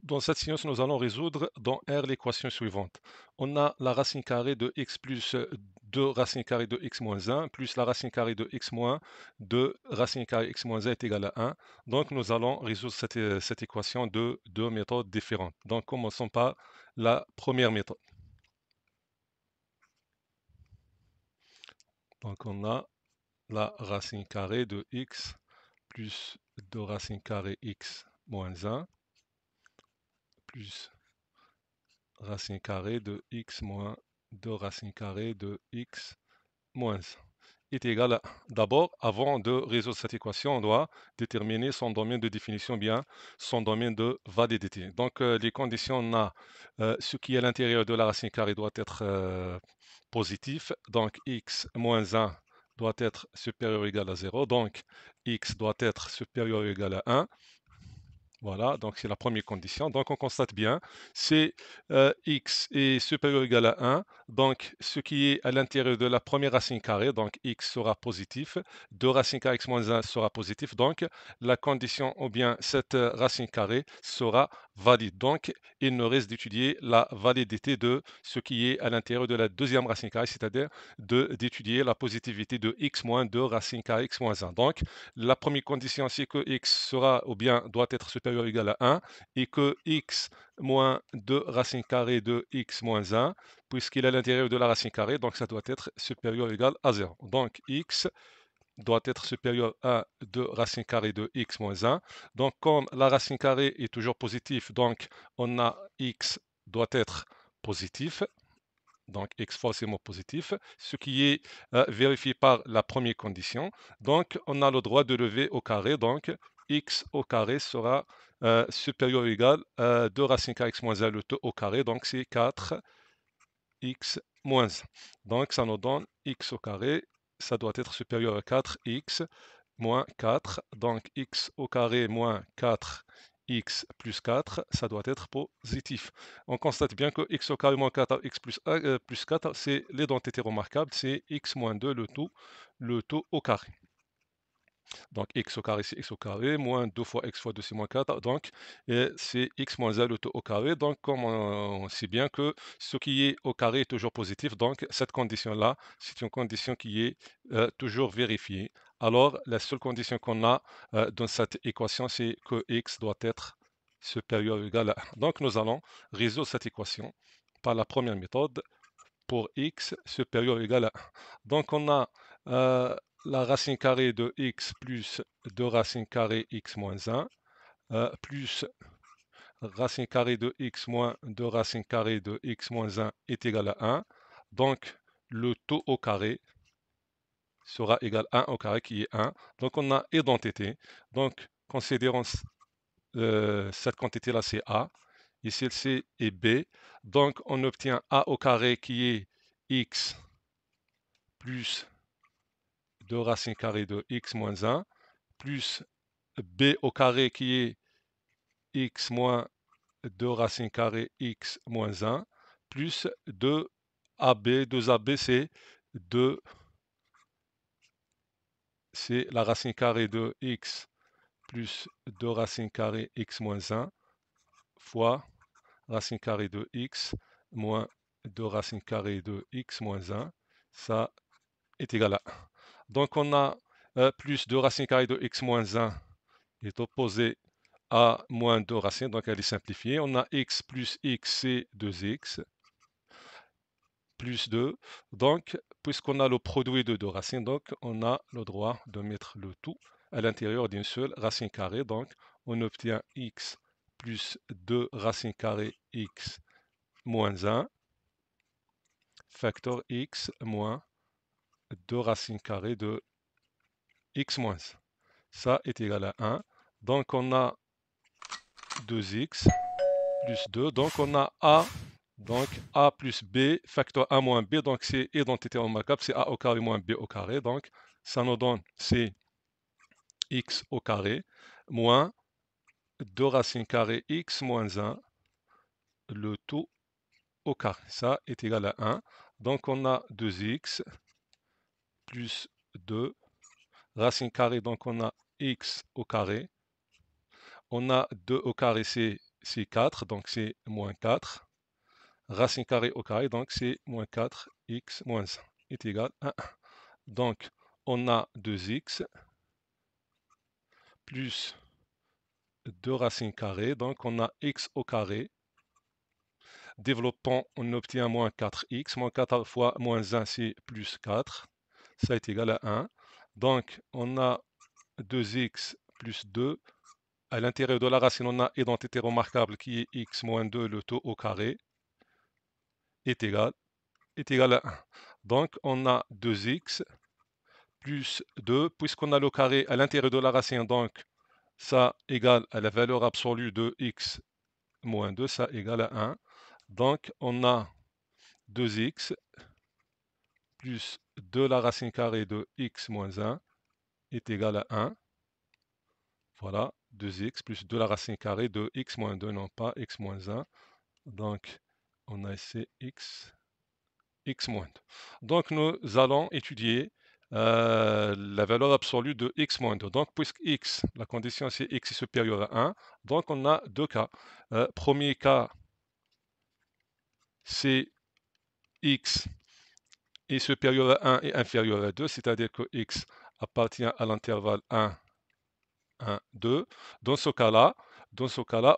Dans cette séance, nous allons résoudre dans R l'équation suivante. On a la racine carrée de x plus 2 racine carrée de x moins 1 plus la racine carrée de x moins 2 racine carrée x moins 1 est égal à 1. Donc nous allons résoudre cette équation de deux méthodes différentes. Donc commençons par la première méthode. Donc on a la racine carrée de x plus 2 racine carrée x moins 1 plus racine carrée de x moins 2 racine carrée de x moins 1 est égal à... D'abord, avant de résoudre cette équation, on doit déterminer son domaine de définition, bien son domaine de validité. Donc, les conditions, on a ce qui est à l'intérieur de la racine carrée doit être positif. Donc, x moins 1 doit être supérieur ou égal à 0. Donc, x doit être supérieur ou égal à 1. Voilà, donc c'est la première condition. Donc on constate bien, c'est x est supérieur ou égal à 1. Donc ce qui est à l'intérieur de la première racine carrée, donc x sera positif. 2 racine carrée x moins 1 sera positif. Donc la condition ou bien cette racine carrée sera valide. Donc il nous reste d'étudier la validité de ce qui est à l'intérieur de la deuxième racine carrée, c'est-à-dire d'étudier la positivité de x moins 2 racine carrée x moins 1. Donc la première condition, c'est que x sera ou bien doit être supérieur ou égal à 1 et que x moins 2 racine carrée de x moins 1, puisqu'il est à l'intérieur de la racine carrée, donc ça doit être supérieur ou égal à 0. Donc x doit être supérieur à 2 racine carrée de x moins 1. Donc comme la racine carrée est toujours positive, donc on a x doit être positif. Donc x forcément positif, ce qui est vérifié par la première condition. Donc on a le droit de lever au carré, donc x au carré sera supérieur ou égal à 2 racine carrée x moins 1 le tout au carré, donc c'est 4x moins 1. Donc ça nous donne x au carré, ça doit être supérieur à 4x moins 4, donc x au carré moins 4x plus 4, ça doit être positif. On constate bien que x au carré moins 4 x plus, plus 4, c'est l'identité remarquable, c'est x moins 2 le tout au carré. Donc x au carré, c'est x au carré, moins 2 fois x fois 2, c'est moins 4. Donc c'est x moins 1 le tout au carré. Donc comme on sait bien que ce qui est au carré est toujours positif, donc cette condition-là, c'est une condition qui est toujours vérifiée. Alors la seule condition qu'on a dans cette équation, c'est que x doit être supérieur ou égal à 1. Donc nous allons résoudre cette équation par la première méthode pour x supérieur ou égal à 1. Donc on a la racine carrée de x plus 2 racine carrée x moins 1 plus racine carrée de x moins 2 racine carrée de x moins 1 est égal à 1. Donc le tout au carré sera égal à 1 au carré qui est 1. Donc on a identité. Donc considérons cette quantité-là c'est a. Ici c'est et b. Donc on obtient a au carré qui est x plus 2 racine carrée de x moins 1, plus b au carré qui est x moins 2 racine carrée x moins 1, plus 2ab, 2ab c'est la racine carrée de x plus 2 racine carrée x moins 1 fois racine carrée de x moins 2 racine carrée de x moins 1, ça est égal à 1. Donc on a plus 2 racine carrée de x moins 1 est opposé à moins 2 racines, donc elle est simplifiée. On a x plus x, c'est 2x, plus 2. Donc, puisqu'on a le produit de deux racines, donc on a le droit de mettre le tout à l'intérieur d'une seule racine carrée. Donc, on obtient x plus 2 racine carrée x moins 1, facteur x moins 2 racines carrées de x moins 1. Ça est égal à 1. Donc, on a 2x plus 2. Donc, on a a. Donc, a plus b, facteur a moins b. Donc, c'est identité remarquable. C'est a au carré moins b au carré. Donc, ça nous donne c'est x au carré moins 2 racines carrées x moins 1, le tout au carré. Ça est égal à 1. Donc, on a 2x plus 2 racine carrée. Donc, on a x au carré. On a 2 au carré, c'est c'est 4, donc c'est moins 4. Racine carrée au carré, donc c'est moins 4x moins 1 est égal à 1. Donc, on a 2x plus 2 racines carrées, donc on a x au carré. Développant, on obtient moins 4x, moins 4 fois moins 1, c'est plus 4. Ça est égal à 1. Donc, on a 2x plus 2. À l'intérieur de la racine, on a identité remarquable qui est x moins 2, le tout au carré, est égal à 1. Donc, on a 2x plus 2, puisqu'on a le carré à l'intérieur de la racine, donc ça égale à la valeur absolue de x moins 2, ça égale à 1. Donc, on a 2x plus 2 la racine carrée de x moins 1 est égal à 1. Voilà, 2x plus 2 la racine carrée de x moins 2, non pas x moins 1. Donc, on a ici x moins 2. Donc, nous allons étudier la valeur absolue de x moins 2. Donc, puisque x, la condition c'est x est supérieur à 1, donc on a deux cas. Premier cas, c'est x est supérieur à 1 et inférieur à 2, c'est-à-dire que x appartient à l'intervalle 1, 1, 2. Dans ce cas-là,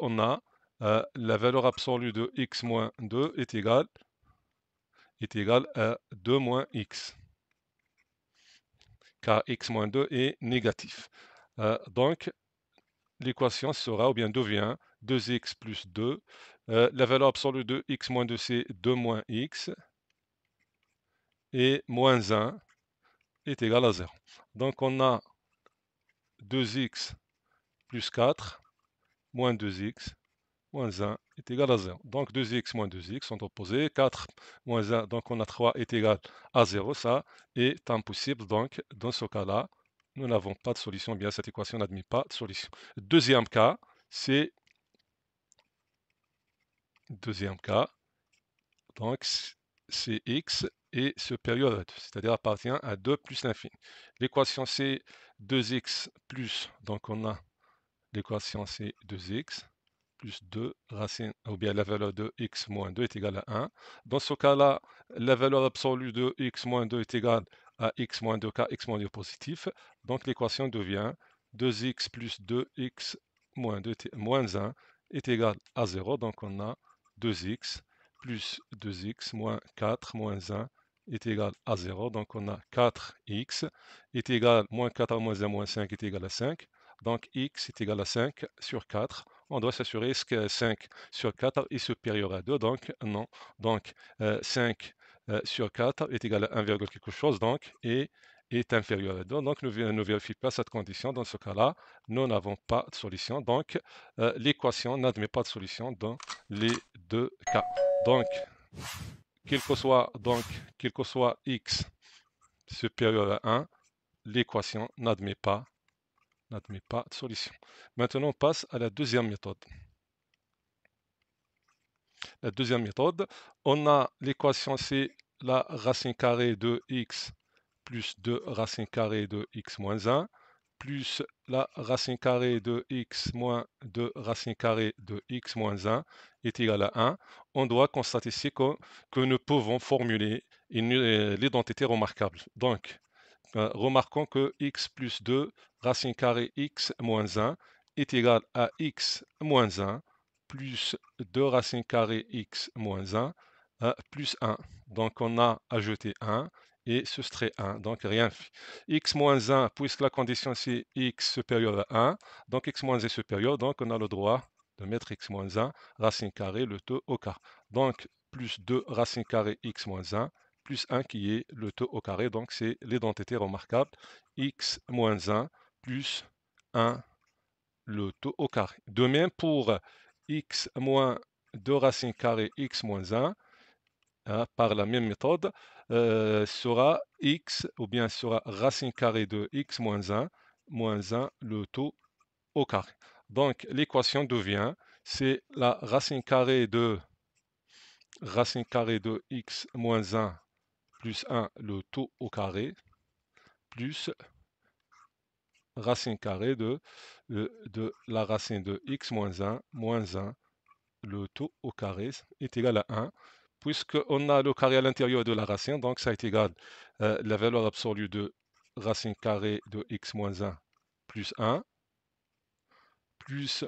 on a la valeur absolue de x moins 2 est égale à 2 moins x, car x moins 2 est négatif. Donc, l'équation sera, ou bien devient, 2x plus 2. La valeur absolue de x moins 2, c'est 2 moins x. Et moins 1 est égal à 0. Donc, on a 2x plus 4 moins 2x moins 1 est égal à 0. Donc 2x moins 2x sont opposés. 4 moins 1, donc on a 3 est égal à 0. Ça est impossible. Donc dans ce cas-là, nous n'avons pas de solution. Bien, cette équation n'admet pas de solution. Deuxième cas, c'est donc c'est x est supérieur à 2, c'est-à-dire appartient à 2 plus l'infini. L'équation c'est 2x plus, donc on a l'équation c'est 2x plus 2 racine, ou bien la valeur de x moins 2 est égale à 1. Dans ce cas-là, la valeur absolue de x moins 2 est égale à x moins 2 car x moins 2 est positif. Donc l'équation devient 2x plus 2x moins 2 moins 1 est égal à 0. Donc on a 2x plus 2x moins 4 moins 1 est égal à 0. Donc on a 4x est égal à moins 4 moins 1 moins 5 est égal à 5. Donc x est égal à 5 sur 4. On doit s'assurer que 5 sur 4 est supérieur à 2. Donc non. Donc 5 sur 4 est égal à 1, quelque chose. Donc et est inférieur à 2. Donc ne vérifie pas cette condition. Dans ce cas-là, nous n'avons pas de solution. Donc l'équation n'admet pas de solution dans les deux cas. Donc, quel que soit x supérieur à 1, l'équation n'admet pas de solution. Maintenant, on passe à la deuxième méthode. La deuxième méthode, on a l'équation, c'est la racine carrée de x plus 2 racine carrée de x moins 1 plus la racine carrée de x moins 2 racine carrée de x moins 1 est égal à 1. On doit constater ici que nous pouvons formuler l'identité remarquable. Donc, remarquons que x plus 2 racine carrée x moins 1 est égal à x moins 1 plus 2 racine carrée x moins 1 plus 1. Donc on a ajouté 1 et soustrait 1, donc rien fait. X moins 1, puisque la condition c'est x supérieur à 1, donc x moins 1 est supérieur, donc on a le droit de mettre x moins 1, racine carrée, le tout au carré. Donc plus 2 racine carrée x moins 1, plus 1 qui est le taux au carré, donc c'est l'identité remarquable, x moins 1 plus 1 le taux au carré. De même pour x moins 2 racine carrée x moins 1, par la même méthode, sera x, ou bien sera racine carrée de x moins 1, le taux au carré. Donc l'équation devient, c'est la racine carrée de x moins 1 plus 1 le taux au carré, plus racine carrée de la racine de x moins 1 le tout au carré est égal à 1, puisqu'on a le carré à l'intérieur de la racine, donc ça est égal à la valeur absolue de racine carrée de x moins 1 plus 1, plus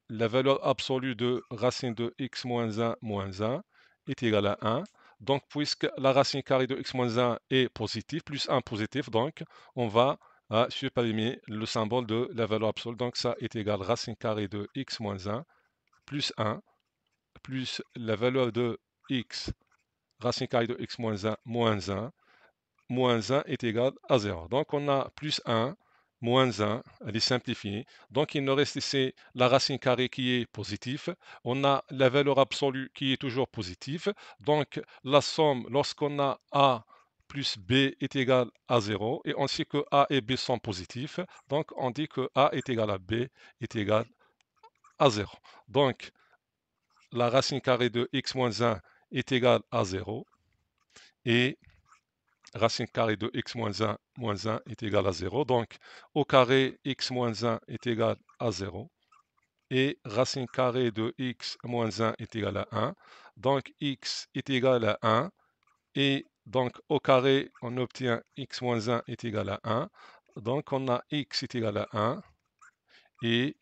la valeur absolue de racine de x moins 1 est égale à 1. Donc, puisque la racine carrée de x moins 1 est positive, plus 1 positif, donc on va supprimer le symbole de la valeur absolue. Donc, ça est égal à racine carrée de x moins 1 plus 1, plus la valeur de x, racine carrée de x moins 1, moins 1 est égal à 0. Donc on a plus 1, moins 1, elle est simplifiée. Donc il nous reste ici la racine carrée qui est positive. On a la valeur absolue qui est toujours positive. Donc la somme, lorsqu'on a a plus b est égal à 0, et on sait que a et b sont positifs. Donc on dit que a est égal à b est égal à 0. Donc la racine carrée de x moins 1 est égale à 0, et racine carrée de x moins 1 est égal à 0. Donc, au carré, x moins 1 est égal à 0. Et racine carrée de x moins 1 est égal à 1. Donc, x est égal à 1. Et donc, au carré, on obtient x moins 1 est égal à 1. Donc, on a x est égal à 1. Et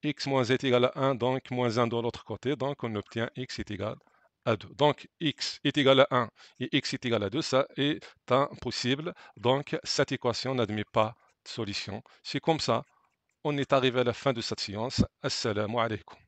x moins est égal à 1, donc moins 1 de l'autre côté. Donc, on obtient x est égal à 2. Donc, x est égal à 1 et x est égal à 2, ça est impossible. Donc, cette équation n'admet pas de solution. C'est comme ça, on est arrivé à la fin de cette séance. Assalamu alaikum.